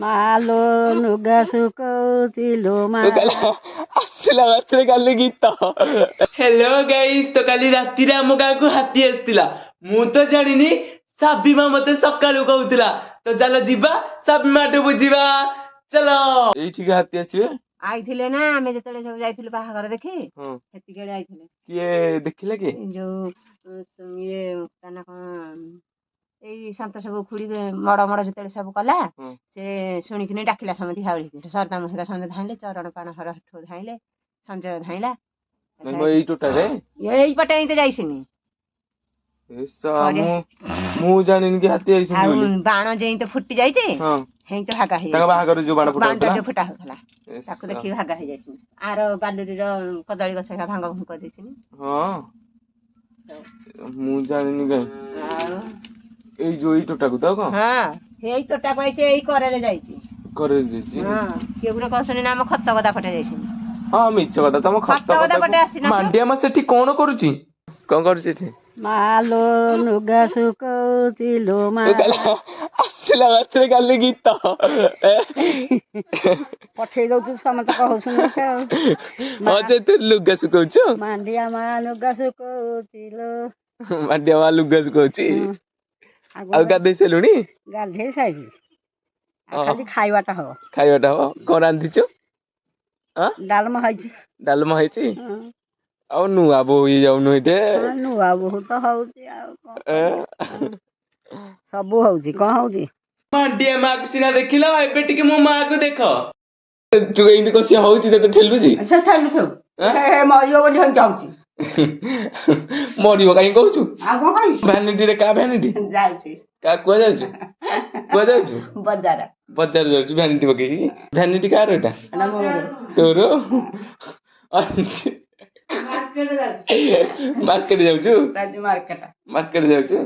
ମାଲୋ ଲୁଗା ଶୁକଉଥିଲୁ ଆସିଲା ରାତିରେ କାଲି ଗୀତ। ହ୍ୟାଲୋ ଗାଇସ୍, ତ କାଲି ରାତିରେ ଆମ ଗାଁକୁ ହାତୀ ଆସିଥିଲା। ମୁଁ ତ ଜାଣିନି, ସାବିମା ମତେ ସକାଳୁ କହୁଥିଲା। ତ ଚାଲ ଯିବା ସାବିମାଠୁ ବୁଝିବା। ଚାଲ। ଏଇଠିକି ହାତୀ ଆସିବେ ଆଇଥିଲେ ନା ଆମେ ଯେତେବେଳେ ସବୁ ଯାଇଥିଲୁ ବାହାଘର ଦେଖି ସେତିକି ବେଳେ ଆଇଥିଲେ। କିଏ ଦେଖିଲେ କି? ଯୋଉ ଇଏ ତା ନା କଣ ଏଇ ସନ୍ତ ସବୁ ଖୁଡି ମଡ ଯେତେବେଳେ ସବୁ କଲା ସେ ଶୁଣିକିନି ଡାକିଲା ସମତି ହାଉଳିକି ସରଦାମ ହେରିକା ସମସ୍ତେ ଧାଇଁଲେ ଚରଣ ପାଣ ହର ଧାଇଁଲେ ସଞ୍ଜୟ ଧାଇଁଲା। ଏଇ ଟୋଟାରେ ଏଇପଟେ ଏମିତି ଯାଇସିନି ମୁଁ ଜାଣିନି କି ହାତୀ ଆଇଛନ୍ତି ବୋଲି। ବାଣ ଯେଇ ତ ଫୁଟି ଯାଇଛି ହେଇ ତ ଭାଗା ହେଇଯାଇଛି। ବାହାଘର ଯୋଉ ବାଣ ଫୁଟା ହଉଥିଲା ତାକୁ ଦେଖିକି ଭାଗା ହେଇଯାଇଛି। ଆର ବାଲୁରୀର କଦଳୀ ଗଛ ଭାଙ୍ଗ ଭୁଙ୍ଗ କରିଦେଇছিନି। ମୁଁ ଜାଣିନି କାଇଁ। ଏଇ ଯୋଉ ଏଇ ଟୋଟାକୁ ତ କଣ? ଏଇ ତୋଟା ପାଇଛି ଏଇ କରରେ ଯାଇଛି। କରରେ ଯାଇଛି। କିଏ ଗୋଟେ କହୁଛନ୍ତି ନା ଆମ ଖତ ଗଦା ପଟେ ଯାଇଛି। ମିଛ କଥା। ତମ ଖତ ଗଦା ପଟେ ଆସିନା। ମାଣ୍ଡିଆ ମା ସେଠି କଣ କରୁଛି? କଣ କରୁଛି ଏଠି? ମାଲୋ ଲୁଗା ଶୁକଉଥିଲୁ ଆସିଲା ରାତିରେ କାଲି ଗୀତ ପଠେଇ ଦଉଛୁ ସମସ୍ତେ କହୁଛନ୍ତି। ଲୁଗା ଶୁକଉଛୁ? ମାଣ୍ଡିଆ ମା ଲୁଗା ଶୁକଉଥିଲୁ। ମାଣ୍ଡିଆ ମା ଲୁଗା ଶୁକଉଛି। ଆଉ ଗାଧେଇ ସାରିଲୁଣି? ଗାଧେଇ ସାଇଲି। ଖାଲି ଖାଇବାଟା ହବ। ଖାଇବାଟା ହବ। କଣ ରାନ୍ଧିଛୁ? ଡାଲମା ହେଇଛି। ଡାଲମା ହେଇଛି। ଆଉ ନୂଆ ବୋହୂ ହେଇଯାଉନୁ ଏଇଟେ। ନୂଆ ବୋହୂ ତ ହଉଛି ଆଉ ସବୁ ହଉଛି। କଣ ହଉଛି? ମାଣ୍ଡିଆ ମାକୁ ସିନା ଦେଖିଲ, ଏବେ ଟିକେ ମୋ ମା କୁ ଦେଖ। ତୁ ଏମିତି କଣ ସିଏ ହଉଛି ତତେ ଠେଲୁଛି? ମରିବ ବୋଲି ଚାହୁଁଛି। ମରିବ କାହିଁ କହୁଛୁ? ଆଉ କଣ କହିବି? ଭ୍ୟାନିଟିରେ କା ଭ୍ୟାନିଟି ଯାଉଛି? କୁଆ ଯାଉଛୁ? କୁଆ ଯାଉଛୁ? ବଜାର ଯାଉଛୁ ଭ୍ୟାନିଟି ପକେଇକି। ଭ୍ୟାନିଟି କାହାର ଏଟା? ତୋର? ମାର୍କେଟ ଯାଉଛୁ? ମାର୍କେଟ ଯାଉଛୁ?